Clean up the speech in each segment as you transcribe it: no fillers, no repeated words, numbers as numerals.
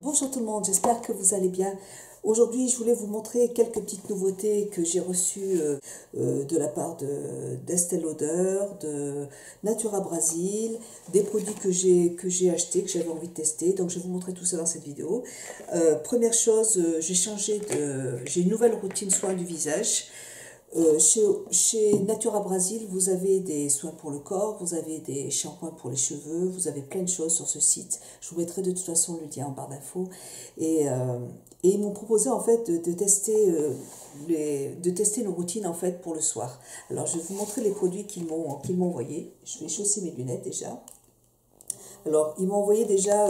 Bonjour tout le monde, j'espère que vous allez bien. Aujourd'hui, je voulais vous montrer quelques petites nouveautés que j'ai reçues de la part d'Estée Lauder, de Natura Brasil, des produits que j'ai achetés, que j'avais envie de tester. Donc, je vais vous montrer tout ça dans cette vidéo. Première chose, j'ai une nouvelle routine soin du visage. Chez Natura Brasil, vous avez des soins pour le corps, vous avez des shampoings pour les cheveux, vous avez plein de choses sur ce site. Je vous mettrai de toute façon le lien en barre d'infos. Et ils m'ont proposé en fait de tester une routine en fait pour le soir. Alors je vais vous montrer les produits qu'ils m'ont envoyés. Je vais chausser mes lunettes déjà. Alors ils m'ont envoyé déjà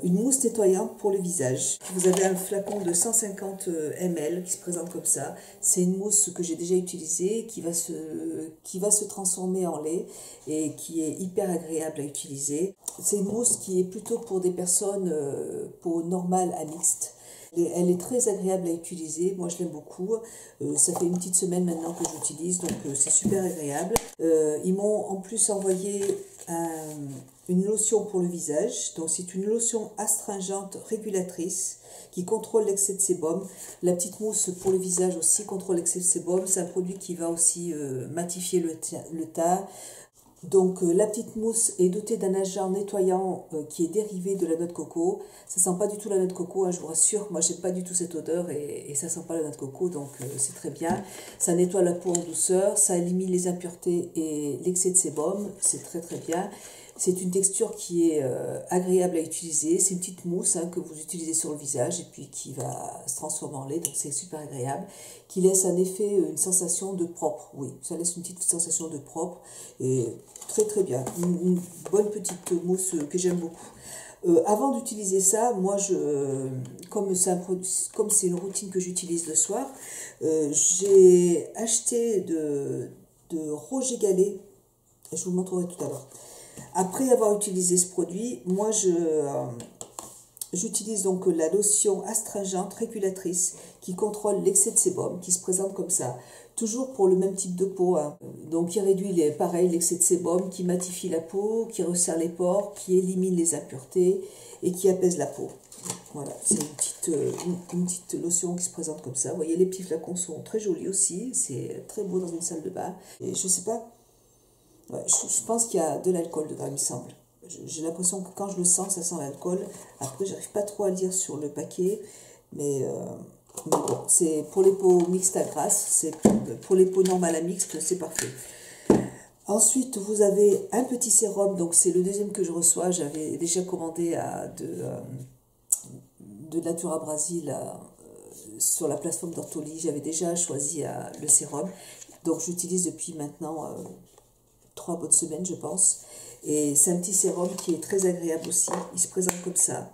une mousse nettoyante pour le visage. Vous avez un flacon de 150 ml qui se présente comme ça. C'est une mousse que j'ai déjà utilisée, qui va se transformer en lait et qui est hyper agréable à utiliser. C'est une mousse qui est plutôt pour des personnes peau normale à mixte. Elle est très agréable à utiliser, moi je l'aime beaucoup. Ça fait une petite semaine maintenant que j'utilise, donc c'est super agréable. Ils m'ont en plus envoyé une lotion pour le visage. Donc c'est une lotion astringente régulatrice qui contrôle l'excès de sébum. La petite mousse pour le visage aussi contrôle l'excès de sébum. C'est un produit qui va aussi matifier le teint. Donc la petite mousse est dotée d'un agent nettoyant qui est dérivé de la noix de coco. Ça sent pas du tout la noix de coco, hein, je vous rassure. Moi j'aime pas du tout cette odeur et ça sent pas la noix de coco, donc c'est très bien. Ça nettoie la peau en douceur, ça élimine les impuretés et l'excès de sébum, c'est très très bien. C'est une texture qui est agréable à utiliser. C'est une petite mousse que vous utilisez sur le visage et puis qui va se transformer en lait. Donc c'est super agréable. Qui laisse un effet, une sensation de propre. Oui, ça laisse une petite sensation de propre. Et très très bien. Une bonne petite mousse que j'aime beaucoup. Avant d'utiliser ça, moi, comme c'est une routine que j'utilise le soir, j'ai acheté de Roger Gallet. Je vous le montrerai tout à l'heure. Après avoir utilisé ce produit, moi j'utilise donc la lotion astringente régulatrice qui contrôle l'excès de sébum, qui se présente comme ça. Toujours pour le même type de peau. Donc qui réduit pareil l'excès de sébum, qui matifie la peau, qui resserre les pores, qui élimine les impuretés et qui apaise la peau. Voilà, c'est une petite lotion qui se présente comme ça. Vous voyez, les petits flacons sont très jolis aussi. C'est très beau dans une salle de bain. Et je sais pas. Ouais, je pense qu'il y a de l'alcool dedans, il me semble. J'ai l'impression que quand je le sens, ça sent l'alcool. Après, j'arrive pas trop à lire sur le paquet. Mais bon, c'est pour les peaux mixtes à grasse. Pour les peaux normales à mixtes, c'est parfait. Ensuite, vous avez un petit sérum. Donc, c'est le deuxième que je reçois. J'avais déjà commandé de Natura Brasil sur la plateforme d'Ortoli. J'avais déjà choisi le sérum. Donc, j'utilise depuis maintenant 3 bonnes semaines, je pense. Et c'est un petit sérum qui est très agréable aussi. Il se présente comme ça.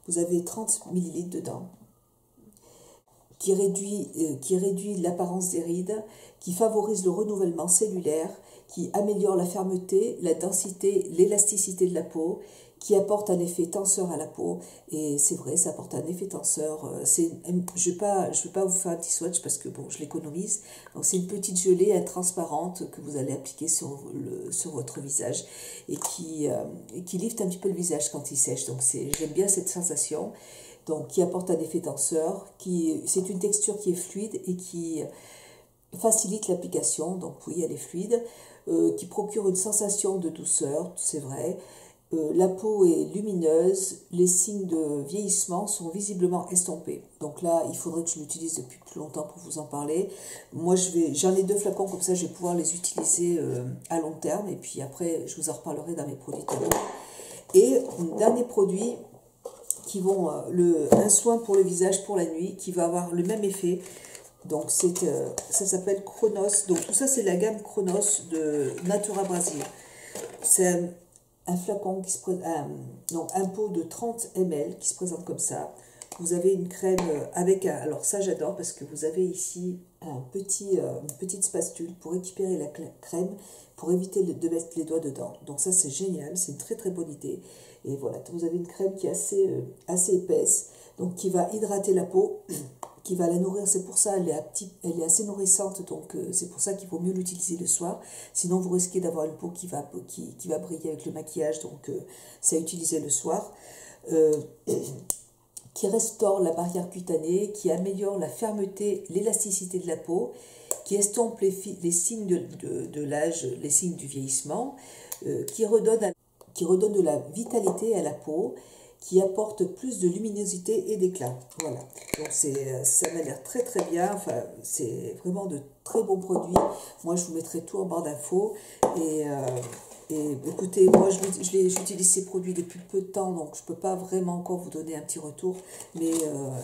Vous avez 30 ml dedans. Qui réduit l'apparence des rides, qui favorise le renouvellement cellulaire, qui améliore la fermeté, la densité, l'élasticité de la peau, qui apporte un effet tenseur à la peau. Et c'est vrai, ça apporte un effet tenseur. Je ne vais pas vous faire un petit swatch parce que bon, je l'économise. Donc c'est une petite gelée transparente que vous allez appliquer sur votre visage et qui lifte un petit peu le visage quand il sèche. Donc j'aime bien cette sensation. Donc qui apporte un effet tenseur. C'est une texture qui est fluide et qui facilite l'application. Donc oui, elle est fluide. Qui procure une sensation de douceur, c'est vrai. La peau est lumineuse, les signes de vieillissement sont visiblement estompés. Donc là, il faudrait que je l'utilise depuis plus longtemps pour vous en parler. Moi, j'en ai 2 flacons, comme ça je vais pouvoir les utiliser à long terme. Et puis après, je vous en reparlerai dans mes produits talons. Et dernier produit, un soin pour le visage pour la nuit, qui va avoir le même effet. Donc ça s'appelle Chronos. Donc tout ça, c'est la gamme Chronos de Natura Brasil. C'est un flacon qui se présente, un pot de 30 ml qui se présente comme ça. Vous avez une crème avec alors ça j'adore parce que vous avez ici une petite spatule pour récupérer la crème, pour éviter de mettre les doigts dedans. Donc ça c'est génial, c'est une très très bonne idée. Et voilà, vous avez une crème qui est assez épaisse, donc qui va hydrater la peau, qui va la nourrir. C'est pour ça elle est assez nourrissante, donc c'est pour ça qu'il vaut mieux l'utiliser le soir. Sinon vous risquez d'avoir une peau qui va briller avec le maquillage, donc c'est à utiliser le soir. euh, qui restaure la barrière cutanée, qui améliore la fermeté, l'élasticité de la peau, qui estompe les signes de l'âge, les signes du vieillissement, qui redonne de la vitalité à la peau, qui apporte plus de luminosité et d'éclat. Voilà, donc ça m'a l'air très très bien, enfin, c'est vraiment de très bons produits. Moi je vous mettrai tout en barre d'infos et écoutez, moi j'utilise ces produits depuis peu de temps, donc je ne peux pas vraiment encore vous donner un petit retour, mais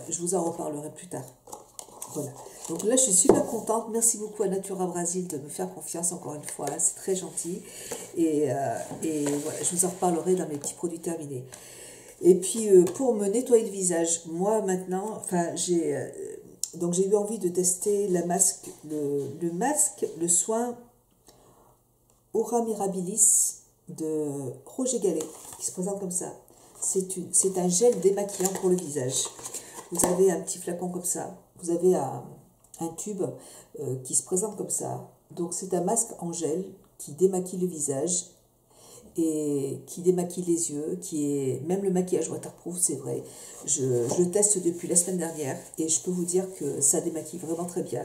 je vous en reparlerai plus tard. Voilà. Donc là, je suis super contente. Merci beaucoup à Natura Brasil de me faire confiance encore une fois. C'est très gentil. Et voilà, je vous en reparlerai dans mes petits produits terminés. Et puis, pour me nettoyer le visage, moi maintenant, enfin, donc j'ai eu envie de tester le soin Aura Mirabilis de Roger Gallet, qui se présente comme ça. C'est un gel démaquillant pour le visage. Vous avez un petit flacon comme ça. Vous avez un tube qui se présente comme ça. Donc c'est un masque en gel qui démaquille le visage et qui démaquille les yeux, même le maquillage waterproof, c'est vrai. Je le teste depuis la semaine dernière et je peux vous dire que ça démaquille vraiment très bien.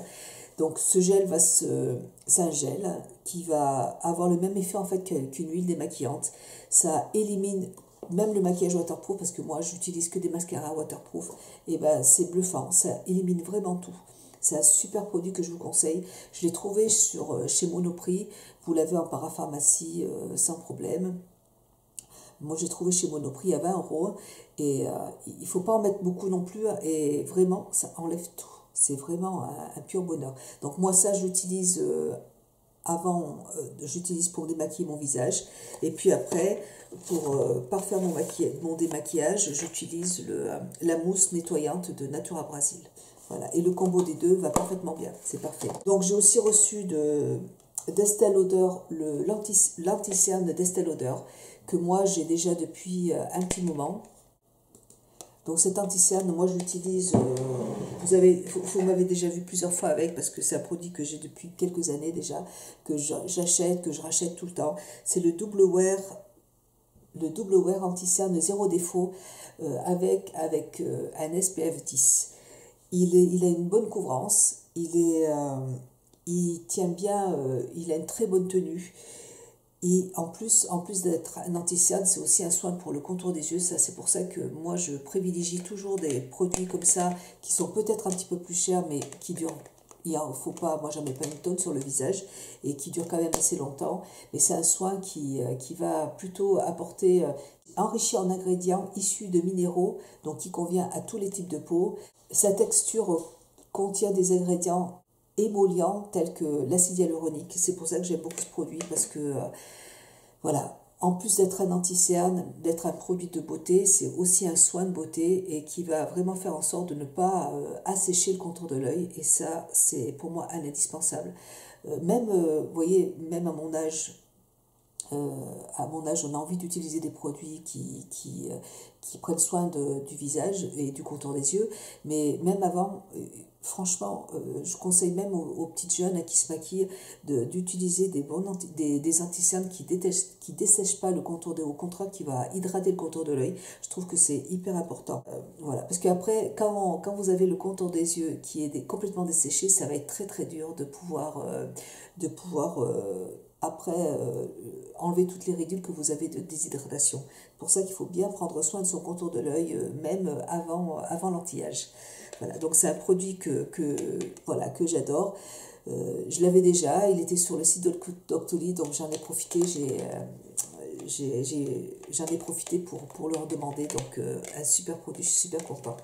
Donc ce gel c'est un gel qui va avoir le même effet en fait qu'une huile démaquillante. Ça élimine même le maquillage waterproof, parce que moi j'utilise que des mascaras waterproof, et ben c'est bluffant, ça élimine vraiment tout. C'est un super produit que je vous conseille. Je l'ai trouvé chez Monoprix, vous l'avez en parapharmacie sans problème. Moi j'ai trouvé chez Monoprix à 20 € et il ne faut pas en mettre beaucoup non plus, et vraiment ça enlève tout. C'est vraiment un pur bonheur. Donc moi ça je l'utilise j'utilise pour démaquiller mon visage, et puis après pour parfaire mon démaquillage, j'utilise la mousse nettoyante de Natura Brasil. Voilà, et le combo des deux va parfaitement bien, c'est parfait. Donc j'ai aussi reçu d'Estée Lauder l'anti-cerne d'Estée Lauder, que moi j'ai déjà depuis un petit moment. Donc cet anti-cerne, moi je l'utilise, vous m'avez déjà vu plusieurs fois avec, parce que c'est un produit que j'ai depuis quelques années déjà, que j'achète, que je rachète tout le temps. C'est le double wear anti-cerne zéro défaut avec un SPF 10. Il a une bonne couvrance, il tient bien, il a une très bonne tenue. Et en plus d'être un anti-cerne, c'est aussi un soin pour le contour des yeux. Ça, c'est pour ça que moi, je privilégie toujours des produits comme ça, qui sont peut-être un petit peu plus chers, mais qui durent. Faut pas, moi, j'en mets pas une tonne sur le visage, et qui durent quand même assez longtemps. Mais c'est un soin qui va plutôt apporter, enrichi en ingrédients issus de minéraux, donc qui convient à tous les types de peau. Sa texture contient des ingrédients émollients tels que l'acide hyaluronique. C'est pour ça que j'aime beaucoup ce produit, parce que voilà, en plus d'être un anti-cerne, d'être un produit de beauté, c'est aussi un soin de beauté, et qui va vraiment faire en sorte de ne pas assécher le contour de l'œil, et ça c'est pour moi un indispensable. Vous voyez, même à mon âge, on a envie d'utiliser des produits qui prennent soin du visage et du contour des yeux. Mais même avant, franchement, je conseille même aux petites jeunes qui se maquillent d'utiliser des anti-cernes qui dessèchent pas le contour de l'œil, au contraire, qui va hydrater le contour de l'œil. Je trouve que c'est hyper important. Voilà. Parce qu'après, quand vous avez le contour des yeux qui est complètement desséché, ça va être très très dur de pouvoir après enlever toutes les ridules que vous avez de déshydratation. C'est pour ça qu'il faut bien prendre soin de son contour de l'œil, même avant l'anti-âge. Voilà, donc c'est un produit que j'adore. Je l'avais déjà, il était sur le site Doctolib, donc j'en ai profité, j'en ai profité pour leur demander, donc un super produit, je suis super contente.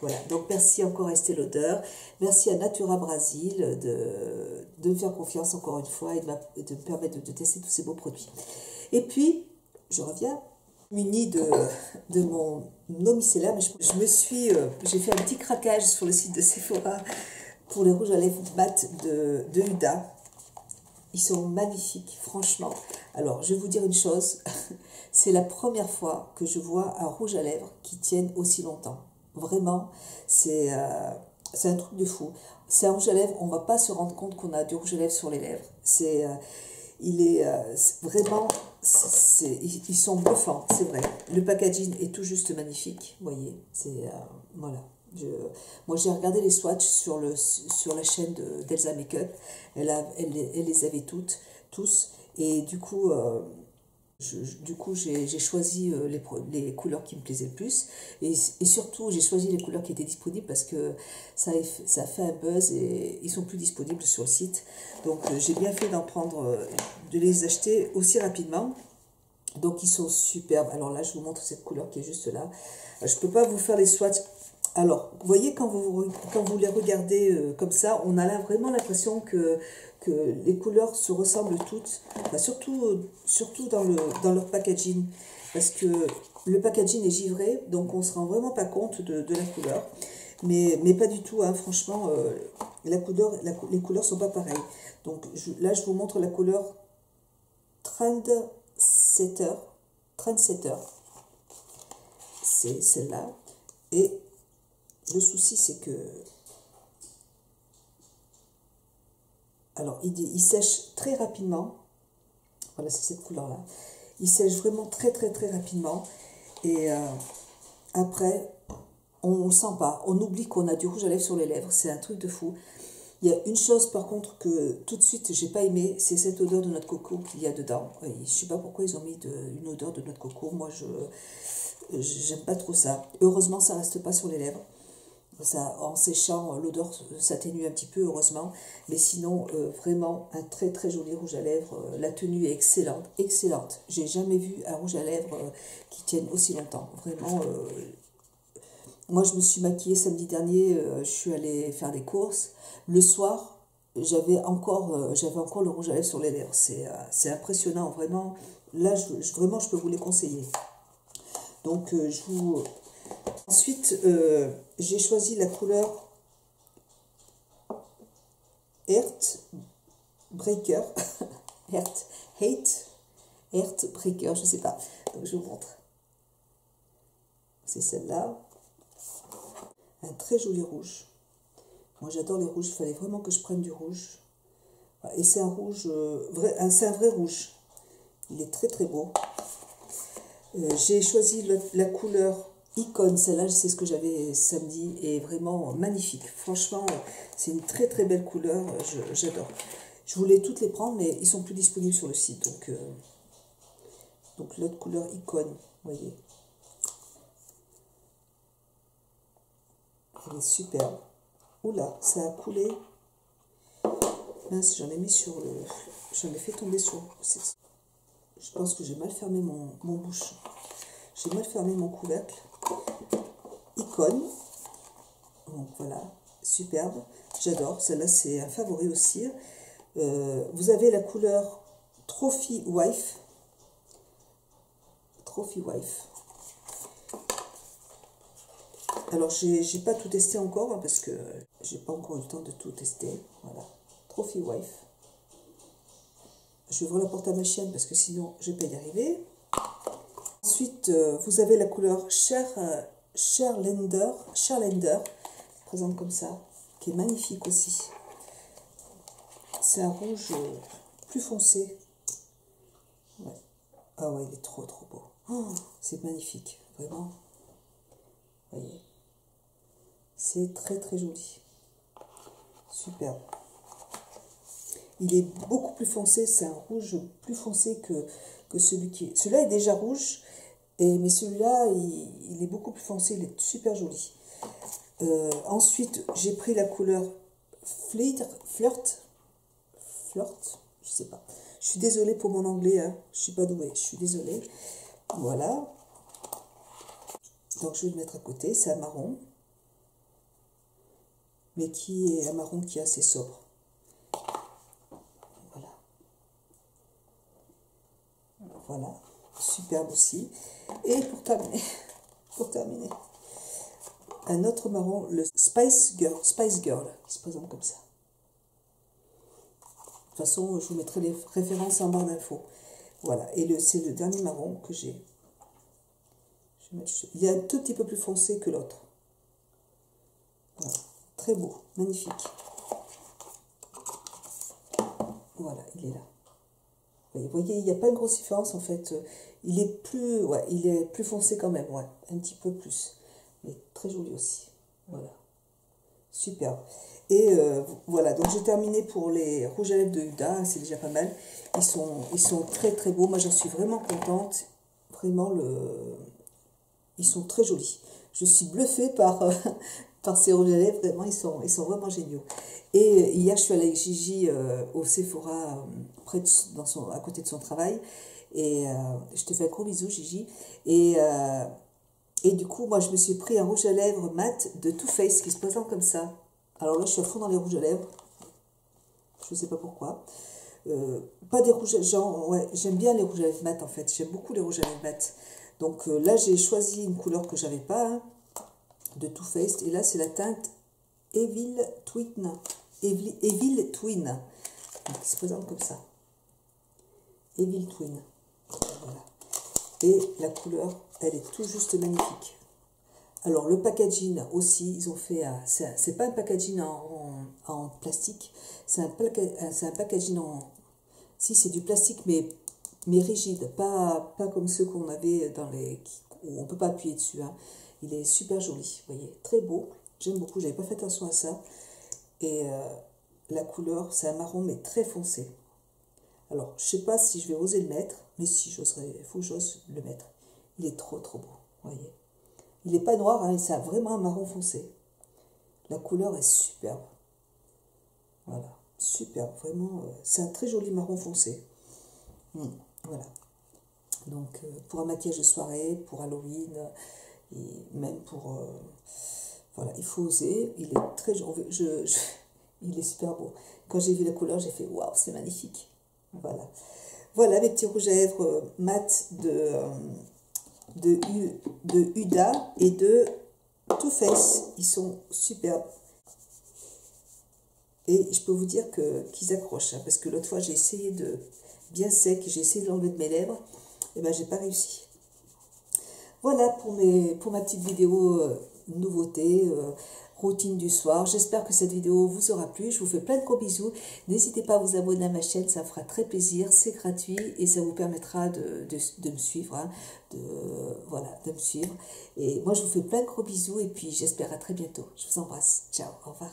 Voilà, donc merci encore à Estée Lauder, merci à Natura Brasil de me faire confiance encore une fois, et de me permettre de tester tous ces beaux produits. Et puis, je reviens munie de mon eau micellaire, mais j'ai fait un petit craquage sur le site de Sephora pour les rouges à lèvres mat de Huda. Ils sont magnifiques, franchement. Alors, je vais vous dire une chose, c'est la première fois que je vois un rouge à lèvres qui tienne aussi longtemps. Vraiment, c'est un truc de fou. C'est un rouge à lèvres, on ne va pas se rendre compte qu'on a du rouge à lèvres sur les lèvres. Il est vraiment, ils sont bluffants, c'est vrai. Le packaging est tout juste magnifique, vous voyez. C'est voilà. Moi, j'ai regardé les swatchs sur la chaîne d'Elsa Makeup. Elle les avait tous. Et du coup, j'ai choisi les couleurs qui me plaisaient le plus. Et surtout, j'ai choisi les couleurs qui étaient disponibles parce que ça a fait un buzz et ils sont plus disponibles sur le site. Donc, j'ai bien fait de les acheter aussi rapidement. Donc, ils sont superbes. Alors là, je vous montre cette couleur qui est juste là. Je ne peux pas vous faire les swatchs. Alors, vous voyez, quand vous les regardez comme ça, on a vraiment l'impression que les couleurs se ressemblent toutes, enfin, surtout dans leur packaging, parce que le packaging est givré, donc on ne se rend vraiment pas compte de la couleur, mais pas du tout, hein, franchement, les couleurs ne sont pas pareilles. Donc là, je vous montre la couleur Trendsetter, c'est celle-là, et le souci, c'est que... Alors, il sèche très rapidement. Voilà, c'est cette couleur-là. Il sèche vraiment très, très, très rapidement. Et après, on ne le sent pas. On oublie qu'on a du rouge à lèvres sur les lèvres. C'est un truc de fou. Il y a une chose, par contre, que tout de suite, j'ai pas aimé. C'est cette odeur de noix de coco qu'il y a dedans. Je ne sais pas pourquoi ils ont mis une odeur de noix de coco. Moi, j'aime pas trop ça. Heureusement, ça reste pas sur les lèvres. Ça, en séchant, l'odeur s'atténue un petit peu, heureusement. Mais sinon, vraiment, un très très joli rouge à lèvres. La tenue est excellente, excellente. J'ai jamais vu un rouge à lèvres qui tienne aussi longtemps. Vraiment, moi je me suis maquillée samedi dernier, je suis allée faire des courses. Le soir, j'avais encore le rouge à lèvres sur les lèvres. C'est impressionnant, vraiment. Là, vraiment, je peux vous les conseiller. Donc, Ensuite, j'ai choisi la couleur Heart Breaker. Heart Breaker, je sais pas. Donc, je vous montre. C'est celle-là. Un très joli rouge. Moi, j'adore les rouges. Il fallait vraiment que je prenne du rouge. Et c'est un rouge, c'est un vrai rouge. Il est très très beau. J'ai choisi la couleur Icône, celle-là, c'est ce que j'avais samedi, et vraiment magnifique. Franchement, c'est une très très belle couleur, j'adore. Je voulais toutes les prendre, mais ils sont plus disponibles sur le site. Donc l'autre couleur Icône, vous voyez. Elle est superbe. Oula, ça a coulé. Mince, j'en ai mis sur le... J'en ai fait tomber sur... Je pense que j'ai mal fermé mon bouche. J'ai mal fermé mon couvercle. Icône. Donc voilà, superbe. J'adore. Celle-là, c'est un favori aussi. Vous avez la couleur Trophy Wife. Trophy Wife. Alors, j'ai pas tout testé encore, hein, parce que j'ai pas encore eu le temps de tout tester. Voilà. Trophy Wife. Je vais ouvrir la porte à ma chienne parce que sinon, je vais pas y arriver. Ensuite, vous avez la couleur Sherlander, présente comme ça, qui est magnifique aussi. C'est un rouge plus foncé. Ouais. Ah ouais, il est trop trop beau. Oh, c'est magnifique, vraiment. Vous voyez. C'est très très joli. Superbe. Il est beaucoup plus foncé, c'est un rouge plus foncé que celui qui est... Celui-là est déjà rouge, mais celui-là, il est beaucoup plus foncé, il est super joli. Ensuite, j'ai pris la couleur Flirt, je sais pas. Je suis désolée pour mon anglais, hein. Je suis pas douée, je suis désolée. Voilà. Donc je vais le mettre à côté, c'est un marron, mais qui est un marron qui est assez sobre. Voilà, superbe aussi. Et pour terminer, un autre marron, le Spice Girl, qui se présente comme ça. De toute façon, je vous mettrai les références en barre d'infos. Voilà, et c'est le dernier marron que j'ai. Il est un tout petit peu plus foncé que l'autre. Voilà, très beau, magnifique. Voilà, il est là. Vous voyez, il n'y a pas une grosse différence en fait. Il est plus, ouais, il est plus foncé quand même, ouais, un petit peu plus. Mais très joli aussi. Voilà. Super. Et voilà, donc j'ai terminé pour les rouges à lèvres de Huda, c'est déjà pas mal. Ils sont très très beaux, moi j'en suis vraiment contente. Vraiment, ils sont très jolis. Je suis bluffée par, par ces rouges à lèvres, vraiment, ils sont vraiment géniaux. Et hier, je suis allée avec Gigi au Sephora, à côté de son travail. Et je te fais un gros bisou, Gigi. Et du coup, moi, je me suis pris un rouge à lèvres mat de Too Faced qui se présente comme ça. Alors là, je suis à fond dans les rouges à lèvres. Je ne sais pas pourquoi. Pas des rouges à lèvres, ouais, j'aime bien les rouges à lèvres mat en fait. J'aime beaucoup les rouges à lèvres mat. Donc là, j'ai choisi une couleur que j'avais pas, hein, de Too Faced. Et là, c'est la teinte Evil Twin. Evil Twin. Donc, il se présente comme ça. Evil Twin. Voilà. Et la couleur, elle est tout juste magnifique. Alors le packaging aussi, ils ont fait, c'est pas un packaging en plastique, c'est un packaging si c'est du plastique mais rigide, pas comme ceux qu'on avait où on peut pas appuyer dessus, hein. Il est super joli, vous voyez, très beau, j'aime beaucoup, j'avais pas fait attention à ça. Et la couleur, c'est un marron mais très foncé. Alors je sais pas si je vais oser le mettre, mais si j'oserais, il faut que j'ose le mettre. Il est trop beau, vous voyez. Il n'est pas noir, hein, c'est vraiment un marron foncé. La couleur est superbe. Voilà, superbe, vraiment. C'est un très joli marron foncé. Voilà. Donc, pour un maquillage de soirée, pour Halloween, et même pour... voilà, il faut oser. Il est très... il est super beau. Quand j'ai vu la couleur, j'ai fait, waouh, c'est magnifique. Voilà. Voilà, mes petits rouges à lèvres mat de Huda et de Too Faced. Ils sont superbes. Et je peux vous dire qu'ils accrochent, hein, parce que l'autre fois j'ai essayé de bien sec, j'ai essayé de l'enlever de mes lèvres, et ben j'ai pas réussi. Voilà pour ma petite vidéo nouveauté, routine du soir. J'espère que cette vidéo vous aura plu. Je vous fais plein de gros bisous. N'hésitez pas à vous abonner à ma chaîne, ça me fera très plaisir. C'est gratuit et ça vous permettra de me suivre. Hein, voilà, de me suivre. Et moi, je vous fais plein de gros bisous et puis j'espère à très bientôt. Je vous embrasse. Ciao, au revoir.